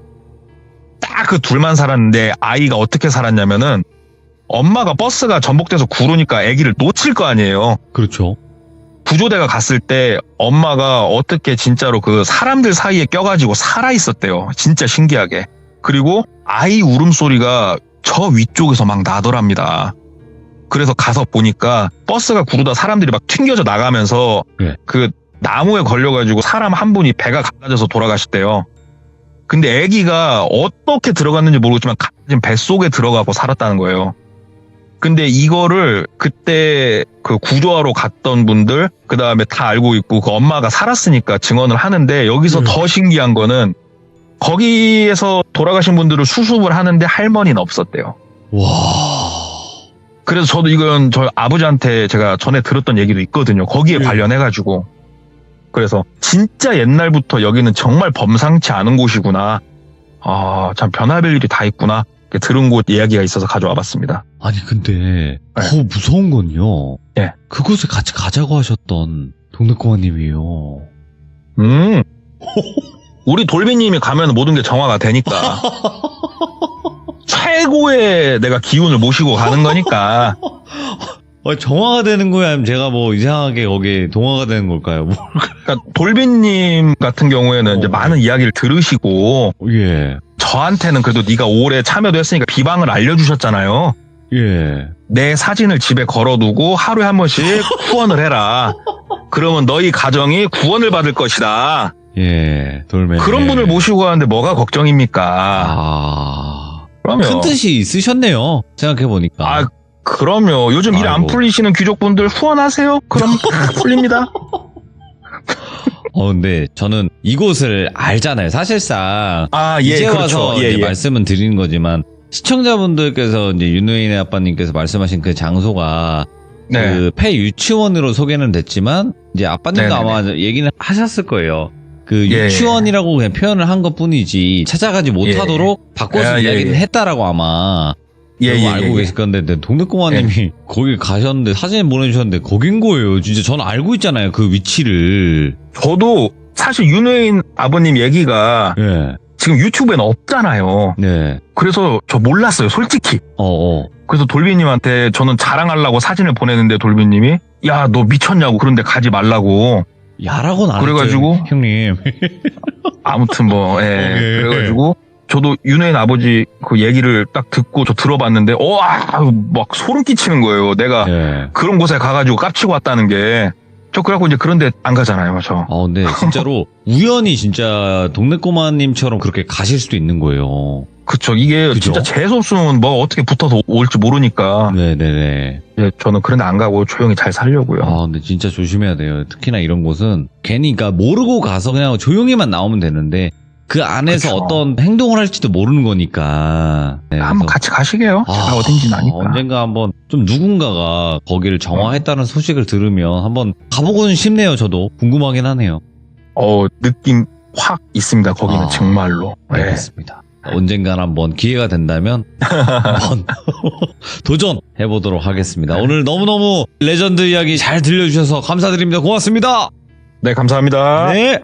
딱 그 둘만 살았는데 아이가 어떻게 살았냐면은, 엄마가 버스가 전복돼서 구르니까 아기를 놓칠 거 아니에요. 그렇죠. 구조대가 갔을 때 엄마가 어떻게 진짜로 그 사람들 사이에 껴가지고 살아있었대요. 진짜 신기하게. 그리고 아이 울음소리가 저 위쪽에서 막 나더랍니다. 그래서 가서 보니까 버스가 구르다 사람들이 막 튕겨져 나가면서 그 나무에 걸려가지고 사람 한 분이 배가 갈라져서 돌아가셨대요. 근데 아기가 어떻게 들어갔는지 모르겠지만 지금 뱃속에 들어가고 살았다는 거예요. 근데 이거를 그때 그 구조하러 갔던 분들, 그 다음에 다 알고 있고 그 엄마가 살았으니까 증언을 하는데, 여기서 더 신기한 거는 거기에서 돌아가신 분들을 수습을 하는데 할머니는 없었대요. 와. 그래서 저도 이건 저희 아버지한테 제가 전에 들었던 얘기도 있거든요. 거기에 관련해가지고. 그래서 진짜 옛날부터 여기는 정말 범상치 않은 곳이구나. 아, 참 변화별 일이 다 있구나. 들은 곳 이야기가 있어서 가져와 봤습니다. 아니 근데 더 무서운 건요. 그곳에 같이 가자고 하셨던 동네꼬마님이에요. 우리 돌비님이 가면 모든 게 정화가 되니까. 최고의 내가 기운을 모시고 가는 거니까. 정화가 되는 거야? 아니면 제가 뭐 이상하게 거기에 동화가 되는 걸까요? 그러니까 돌비님 같은 경우에는 이제 많은 이야기를 들으시고, 저한테는 그래도 네가 오래 참여도 했으니까 비방을 알려주셨잖아요. 내 사진을 집에 걸어두고 하루에 한 번씩 후원을 해라. 그러면 너희 가정이 구원을 받을 것이다. 돌매. 그런 분을 모시고 가는데 뭐가 걱정입니까? 그럼요. 큰 뜻이 있으셨네요. 생각해보니까. 그럼요. 요즘 일 안 풀리시는 귀족분들 후원하세요. 그럼 풀립니다. 근데 저는 이곳을 알잖아요. 사실상. 이제 그렇죠. 와서 이제 말씀은 드리는 거지만, 시청자분들께서 이제 윤우인의 아빠님께서 말씀하신 그 장소가 그 폐유치원으로 소개는 됐지만, 이제 아빠님도 아마 얘기는 하셨을 거예요. 그 유치원이라고 그냥 표현을 한 것 뿐이지 찾아가지 못하도록 바꿔서 이야기를 했다라고 아마 여러분 알고 계실 건데 동네꼬마님이 거기 가셨는데 사진 보내주셨는데 거긴 거예요. 진짜 저는 알고 있잖아요. 그 위치를. 저도 사실 윤회인 아버님 얘기가 지금 유튜브에는 없잖아요. 그래서 저 몰랐어요, 솔직히. 그래서 돌비님한테 저는 자랑하려고 사진을 보내는데 돌비님이 야, 너 미쳤냐고, 그런데 가지 말라고. 야라고는 안 그래가지고 했죠, 형님. 아무튼 뭐, 그래가지고 저도 윤회인 아버지 그 얘기를 딱 듣고 저 들어봤는데 막 소름 끼치는 거예요. 내가 그런 곳에 가가지고 깝치고 왔다는 게. 저 그래갖고 이제 그런데 안 가잖아요, 저. 근데 진짜로 우연히 진짜 동네꼬마님처럼 그렇게 가실 수도 있는 거예요. 그쵸. 이게 그죠? 진짜 재수 없으면 뭐 어떻게 붙어서 올지 모르니까. 네네네. 저는 그런데 안 가고 조용히 잘 살려고요. 근데 진짜 조심해야 돼요. 특히나 이런 곳은 괜히 그러니까 모르고 가서 그냥 조용히만 나오면 되는데 그 안에서 그쵸. 어떤 행동을 할지도 모르는 거니까. 한번 같이 가시게요. 제가 어딘지 아니까. 언젠가 한번 좀 누군가가 거기를 정화했다는 소식을 들으면 한번 가보고는 싶네요. 저도 궁금하긴 하네요. 느낌 확 있습니다. 거기는 정말로. 알겠습니다. 언젠간 한번 기회가 된다면 한번 도전해보도록 하겠습니다. 오늘 너무너무 레전드 이야기 잘 들려주셔서 감사드립니다. 고맙습니다. 네, 감사합니다. 네.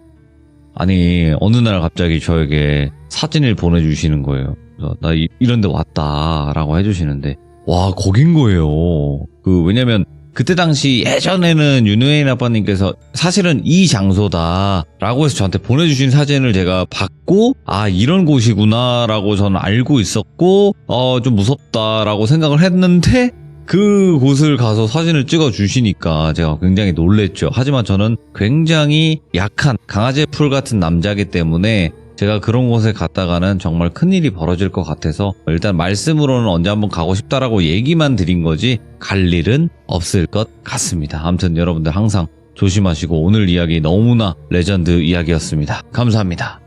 아니 어느 날 갑자기 저에게 사진을 보내주시는 거예요. 그래서 나 이런 데 왔다라고 해주시는데 와 거긴 거예요. 왜냐면 그때 당시 예전에는 윤회인 아빠님께서 사실은 이 장소다라고 해서 저한테 보내주신 사진을 제가 받고 이런 곳이구나라고 저는 알고 있었고 좀 무섭다라고 생각을 했는데 그 곳을 가서 사진을 찍어 주시니까 제가 굉장히 놀랬죠. 하지만 저는 굉장히 약한 강아지 풀 같은 남자이기 때문에 제가 그런 곳에 갔다가는 정말 큰일이 벌어질 것 같아서 일단 말씀으로는 언제 한번 가고 싶다라고 얘기만 드린 거지 갈 일은 없을 것 같습니다. 아무튼 여러분들 항상 조심하시고 오늘 이야기 너무나 레전드 이야기였습니다. 감사합니다.